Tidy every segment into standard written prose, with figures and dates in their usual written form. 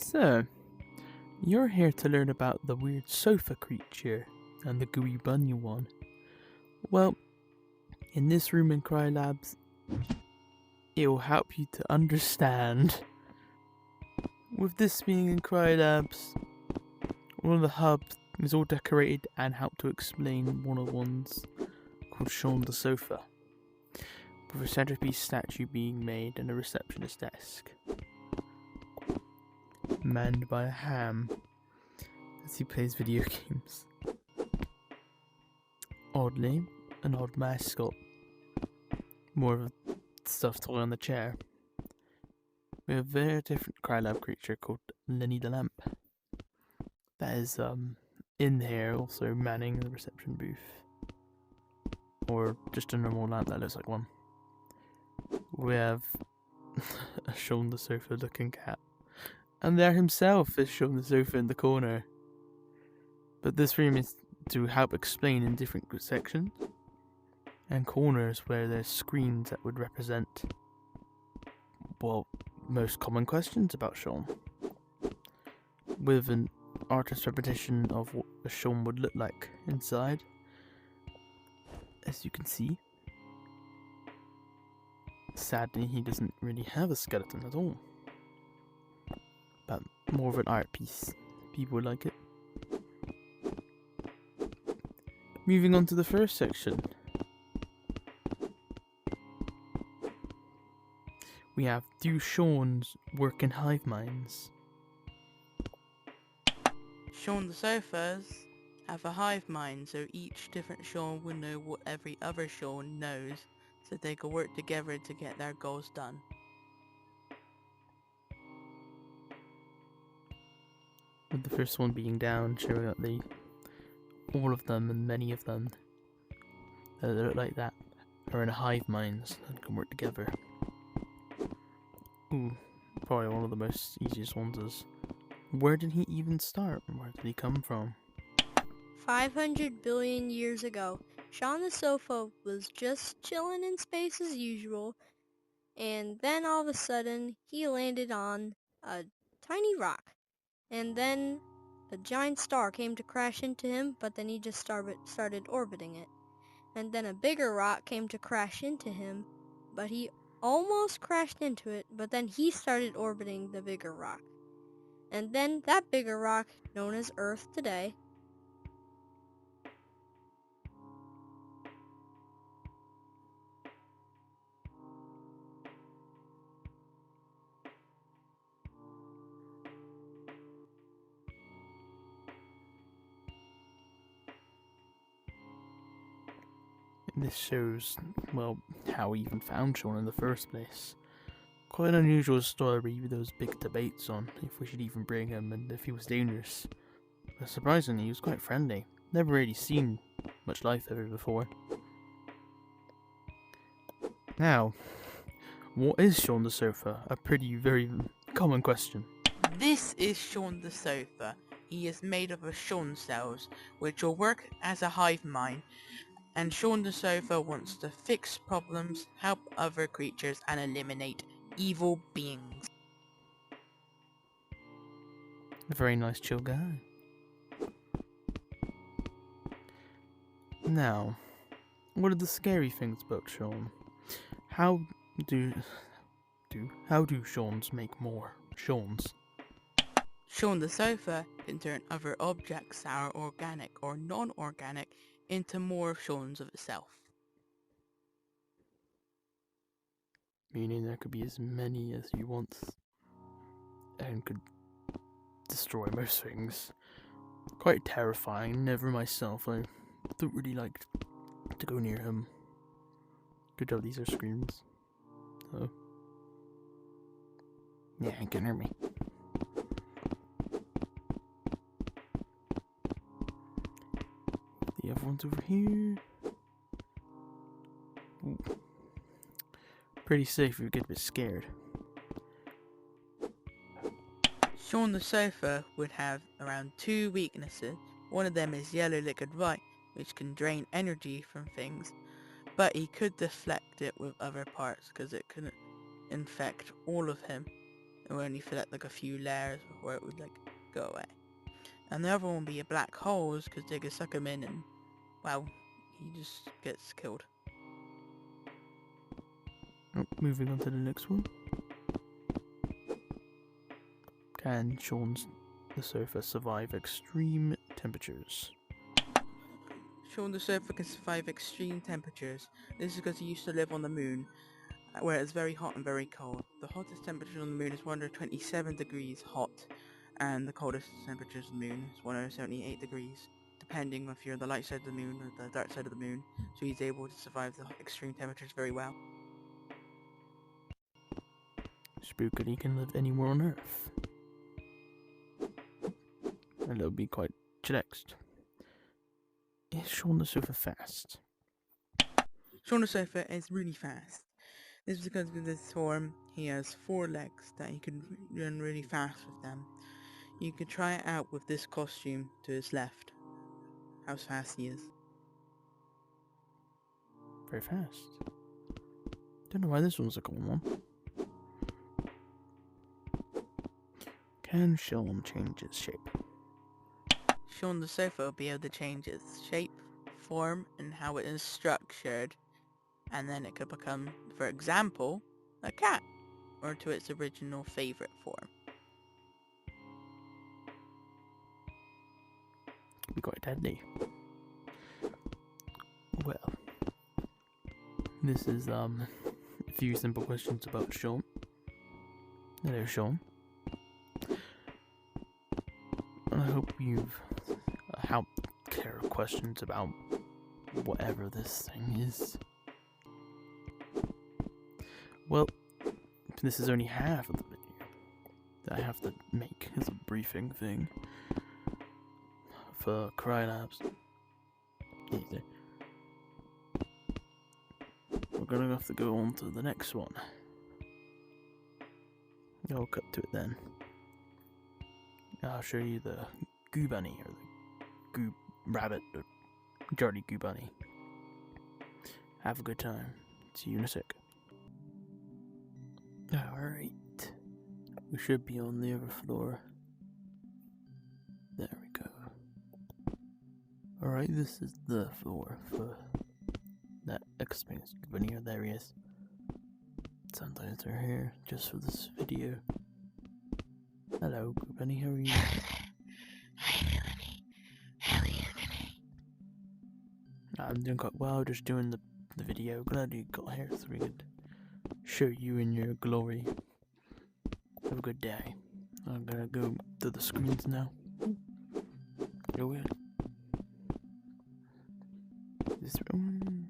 So, you're here to learn about the weird sofa creature and the gooey bunny one. Well, in this room in Cry Labs, it will help you to understand. With this being in Cry Labs, one of the hubs is all decorated and help to explain one of the ones called Shawn the Sofa, with a centerpiece statue being made and a receptionist desk, manned by a ham as he plays video games. Oddly, an odd mascot, more of a stuffed toy on the chair. We have a very different Krylab creature called Lenny the Lamp. That is in here, also manning the reception booth. Or just a normal lamp that looks like one. We have a Shawn the Sofa looking cat. And there himself is Shawn the Sofa in the corner. But this room is to help explain in different sections and corners where there's screens that would represent, well, most common questions about Shawn, with an artist's repetition of what a Shawn would look like inside. As you can see, sadly he doesn't really have a skeleton at all, but more of an art piece. People would like it. Moving on to the first section, we have do Shawns work in hive minds? Shawn the Sofas have a hive mind, so each different Shawn will know what every other Shawn knows, so they can work together to get their goals done. With the first one being down, showing that all of them and many of them that look like that are in hive minds and can work together. Ooh, probably one of the most easiest ones is, where did he even start? Where did he come from? 500 billion years ago, Shawn the Sofa was just chilling in space as usual, and then all of a sudden he landed on a tiny rock, and then a giant star came to crash into him, but then he just started orbiting it. And then a bigger rock came to crash into him, but he almost crashed into it, but then he started orbiting the bigger rock. And then that bigger rock, known as Earth today, And this shows, well, how he even found Shawn in the first place. Quite an unusual story with those big debates on if we should even bring him and if he was dangerous. But surprisingly, he was quite friendly. Never really seen much life ever before. Now, what is Shawn the Sofa? A very common question. This is Shawn the Sofa. He is made up of Shawn cells, which will work as a hive mind, and Shawn the Sofa wants to fix problems, help other creatures, and eliminate evil beings. A very nice chill guy. Now, what are the scary things about Shawn? How do Shawns make more Shawns? Shawn the Sofa can turn other objects that are organic or non-organic into more Shawns of itself. Meaning there could be as many as you want and could destroy most things. Quite terrifying. Never myself. I don't really like to go near him. Good job, these are screens. So, yeah, he can hear me. The other one's over here. Ooh. Pretty safe if you get a bit scared. Shawn the Sofa would have around 2 weaknesses. One of them is yellow liquid light, which can drain energy from things, but he could deflect it with other parts because it couldn't infect all of him will only fill up like a few layers before it would like go away. And the other one would be a black holes because they could suck him in and, well, he just gets killed. Oh, moving on to the next one. Can Shawn's the Surfer survive extreme temperatures? Shawn the Surfer can survive extreme temperatures. This is because he used to live on the moon, where it's very hot and very cold. The hottest temperature on the moon is 127 degrees hot, and the coldest temperature on the moon is 178 degrees, depending if you're on the light side of the moon or the dark side of the moon. So he's able to survive the extreme temperatures very well. Spookily can live anywhere on Earth. And it'll be quite chillaxed. Is Shawn the Surfer fast? Shawn the Surfer is really fast. This is because with this form, he has 4 legs that he can run really fast with them. You can try it out with this costume to his left. How fast he is. Very fast. Don't know why this one's a common one. Can Shawn change its shape? Shawn the Surfer will be able to change its shape, form, and how it is structured. And then it could become, for example, a cat, or to its original favorite form. Be quite deadly. Well, this is a few simple questions about Shawn. Hello, Shawn. I hope you've helped clear up questions about whatever this thing is. Well, this is only half of the video that I have to make as a briefing thing for Crylabs. Easy. We're gonna have to go on to the next one. I'll cut to it then. I'll show you the Goo Bunny, or the Goo Rabbit, or Charlie Goo Bunny. Have a good time. See you in a sec. Alright. We should be on the other floor. There we go. Alright, this is the floor for that Explanded Goo Bunny. There he is. Sometimes they're here just for this video. Hello, Goo Bunny, how are you? Hi, Melanie. How are you doing? I'm doing quite well, just doing the video. Glad you got here so we could show you in your glory. Have a good day. I'm gonna go to the screens now. Go ahead. This room.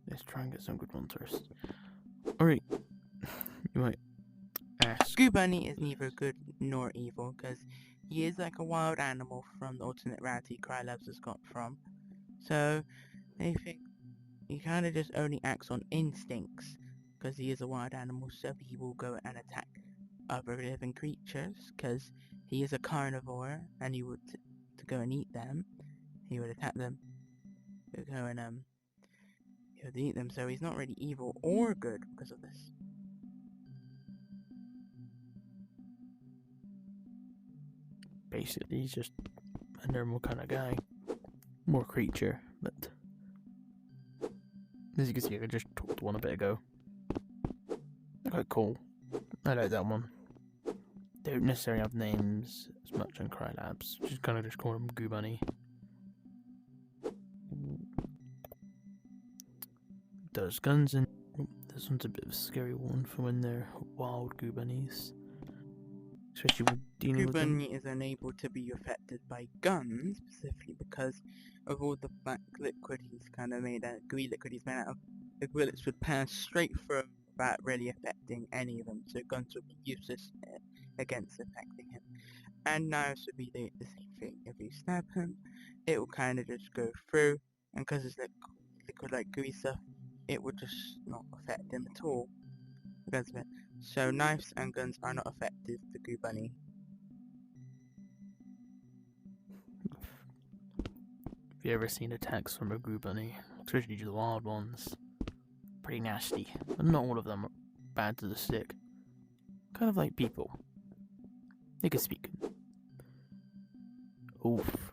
Let's try and get some good ones first. Alright. You might ask. Goo Bunny is neither good nor evil, because he is like a wild animal from the alternate reality Crylabs has got from. So, they think he kind of just only acts on instincts, because he is a wild animal, so he will go and attack other living creatures, because he is a carnivore, and he would, to go and eat them, he would attack them, he would eat them, so he's not really evil or good because of this. Basically, he's just a normal kind of guy. More creature, but as you can see, I just talked to one a bit ago. They're quite cool. I like that one. They don't necessarily have names as much on Crylabs. Just kind of just call them Goo Bunny. There's guns in. This one's a bit of a scary one for when they're wild Goo Bunnies. Especially with dealing Goo with them. Bunny is unable to be affected by guns, specifically because of all the black liquid he's kind of made out, gooey liquid he's made out of. The bullets would pass straight through him without really affecting any of them, so guns would be useless against affecting him. And knives would be the same thing. If you stab him, it will kind of just go through, and because it's liquid like gooey stuff, it would just not affect him at all because of it. So knives and guns are not effective to Goo Bunny. Have you ever seen attacks from a Goo Bunny? Especially the wild ones. Pretty nasty. But not all of them bad to the stick. Kind of like people. They can speak. Oof.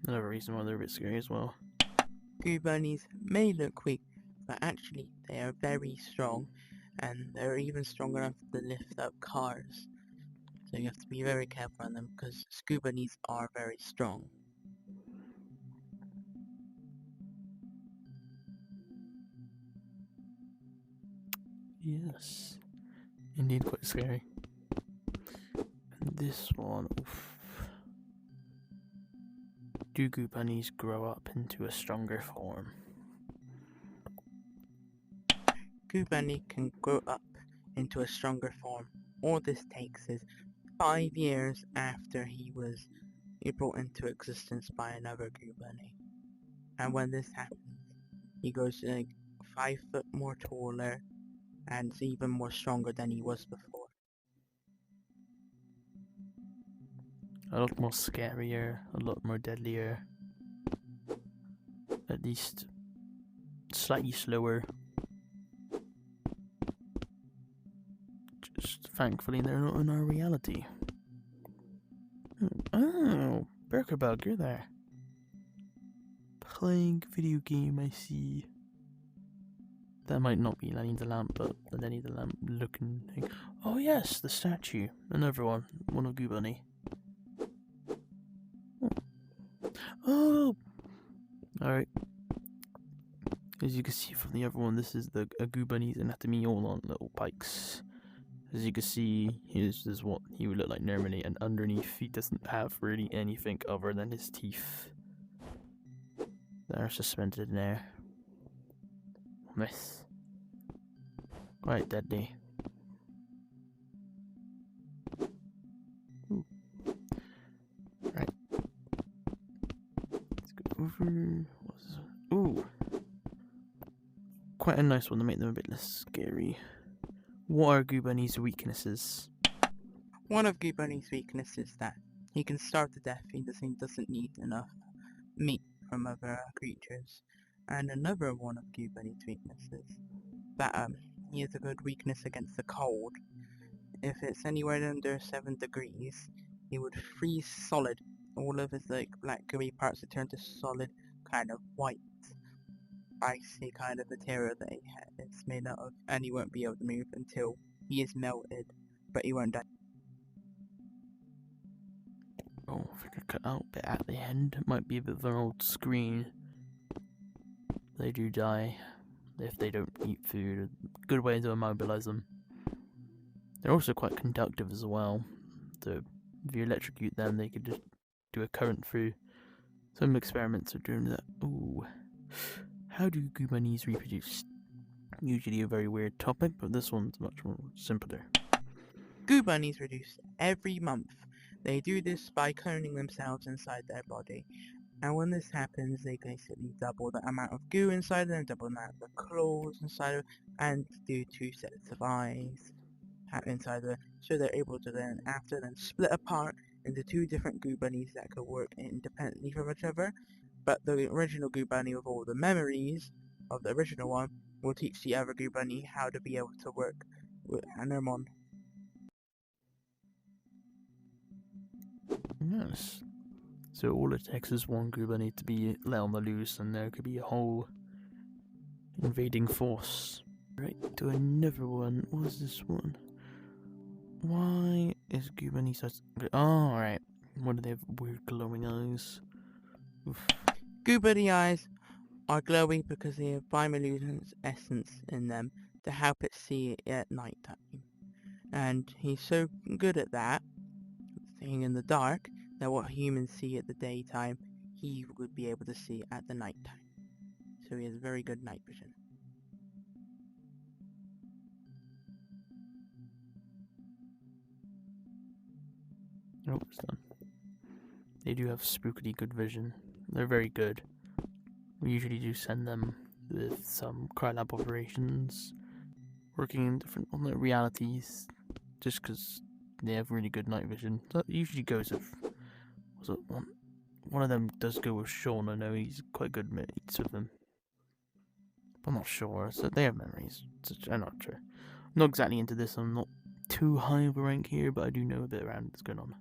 Another reason why they're a bit scary as well. Goo bunnies may look weak, but actually they are very strong, and they're even strong enough to lift up cars. So you have to be very careful on them because Goo bunnies are very strong. Yes. Indeed, quite scary. And this one, oof. Do Goo bunnies grow up into a stronger form? Goo bunny can grow up into a stronger form. All this takes is 5 years after he was brought into existence by another Goo bunny. And when this happens, he goes like 5 foot more taller and is even more stronger than he was before. A lot more scarier, a lot more deadlier. At least slightly slower. Just thankfully they're not in our reality. Oh, Burger Bug, you're there. Playing video game, I see. That might not be Lenny the Lamp, but the Lenny the Lamp looking thing. Oh yes, the statue. Another one of Goo Bunny. Oh! Alright. As you can see from the other one, this is the Goo Bunny's anatomy all on little pikes. As you can see, this is what he would look like normally, and underneath he doesn't have really anything other than his teeth that are suspended in there. Nice. Quite deadly. Ooh. Right. Let's go over. What's this one? Ooh. Quite a nice one to make them a bit less scary. What are Goo Bunny's weaknesses? One of Goo bunny's weaknesses is that he can starve to death. He doesn't need enough meat from other creatures. And another one of Goo bunny's weaknesses that he has a good weakness against the cold. If it's anywhere under 7 degrees, he would freeze solid. All of his like black gooey parts would turn to solid, kind of white, icy kind of material that it's made out of, and he won't be able to move until he is melted, but he won't die. Oh, if I could cut out a bit at the end, it might be a bit of an old screen. They do die if they don't eat food. A good way to immobilize them. They're also quite conductive as well. So if you electrocute them, they could just do a current through. Some experiments are doing that. Ooh. How do Goo bunnies reproduce? Usually a very weird topic, but this one's much more simpler. Goo bunnies reduce every month. They do this by cloning themselves inside their body. And when this happens, they basically double the amount of goo inside them, double the amount of the claws inside of, and do 2 sets of eyes inside of it. So they're able to then, after then, split apart into 2 different Goo bunnies that could work independently from each other. But the original Goo bunny with all the memories of the original one will teach the other Goo bunny how to be able to work with Anemon. Yes. So all it takes is one Goo bunny to be let on the loose, and there could be a whole invading force. Right, to another one. What was this one? Why is Goo bunny such... Oh, alright. What do they have? Weird glowing eyes. Oof. Goo bunny eyes are glowing because they have bioluminescent essence in them to help it see at night time. And he's so good at that, seeing in the dark, that what humans see at the daytime, he would be able to see at the night time. So he has very good night vision. Oh, it's done. They do have spookily good vision. They're very good. We usually do send them with some crylab operations, working in different alternate realities, just because they have really good night vision. That usually goes with... Was it one? One of them does go with Shawn. I know he's quite good mates with them. I'm not sure. So they have memories. I'm not sure. Not exactly into this, I'm not too high of a rank here, but I do know a bit around what's going on.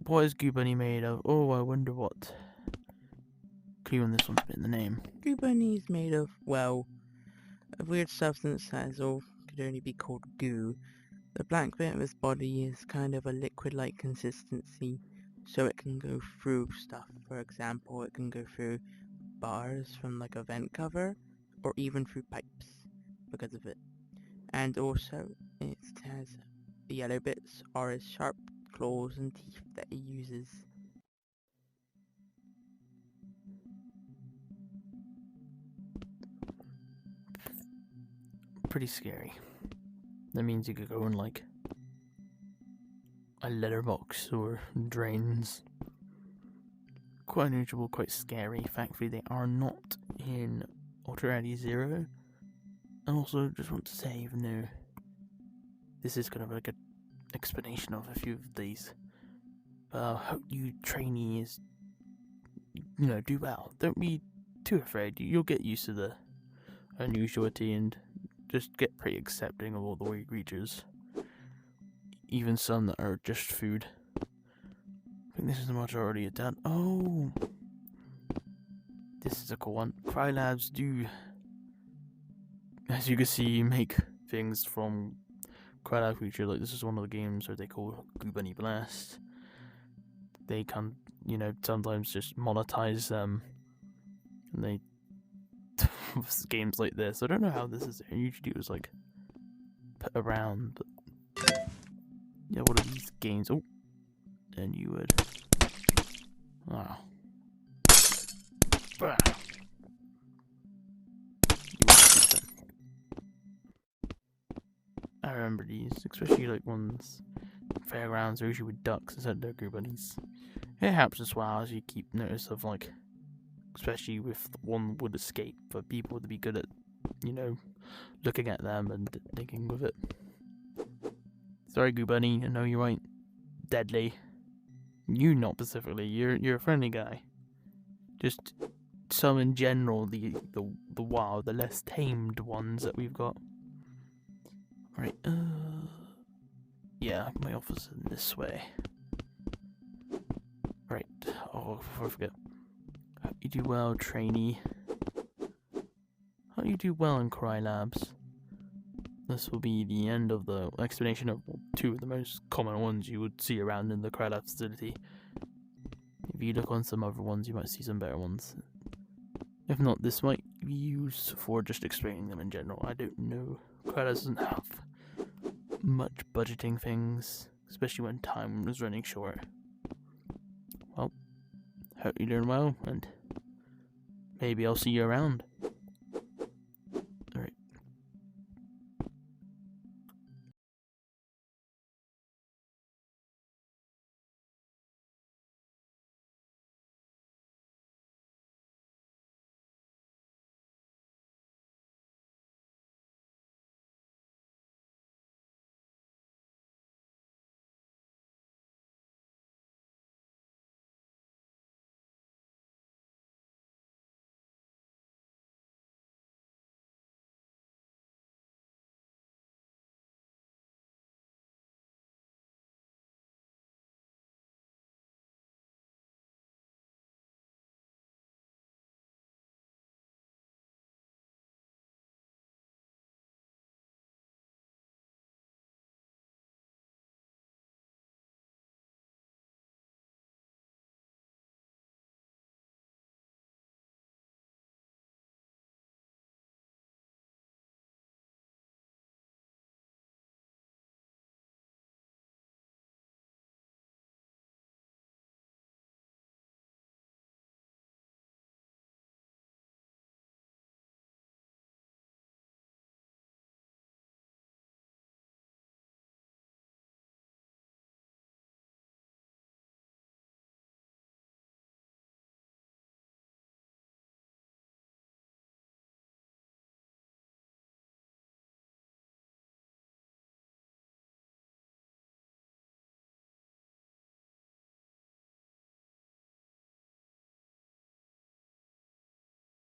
What is Goo Bunny made of? Oh, I wonder what. Clue on this one's been the name. Goo Bunny is made of, well, a weird substance that is all could only be called goo. The black bit of its body is kind of a liquid-like consistency, so it can go through stuff. For example, it can go through bars from like a vent cover, or even through pipes because of it. And also, it has the yellow bits are its sharp claws and teeth that it uses. Pretty scary. That means you could go in like a letterbox or drains. Quite unusual, quite scary. Thankfully, they are not in Ultra Rarity 0. And also, just want to say, even though this is kind of like an explanation of a few of these, but I hope you trainees, do well. Don't be too afraid. You'll get used to the unusuality and just get pretty accepting of all the weird creatures. Even some that are just food. I think this is the majority of done. Oh! This is a cool one. Crylabs do, as you can see, make things from Crylab creature. Like, this is one of the games where they call Goo Bunny Blast. They can, sometimes just monetize them. And they games like this. I don't know how this is. Usually it was like put around, but yeah, what are these games? Oh, and you would. Wow. Bah. I remember these, especially like ones fairgrounds are usually with ducks instead of Goo Bunnies. It helps as well as you keep notice of like, especially with one would escape, for people to be good at, looking at them and thinking with it. Sorry, Goo Bunny, I know you ain't deadly. You not specifically. You're a friendly guy. Just some in general, the wild, the less tamed ones that we've got. Right. Yeah, my office is in this way. Right. Oh, before I forget. Hope you do well, trainee. Hope you do well in Crylabs. This will be the end of the explanation of two of the most common ones you would see around in the Crylab facility. If you look on some other ones, you might see some better ones. If not, this might be used for just explaining them in general. I don't know. Crylab doesn't have much budgeting things, especially when time is running short. Well, hope you learn well, and maybe I'll see you around.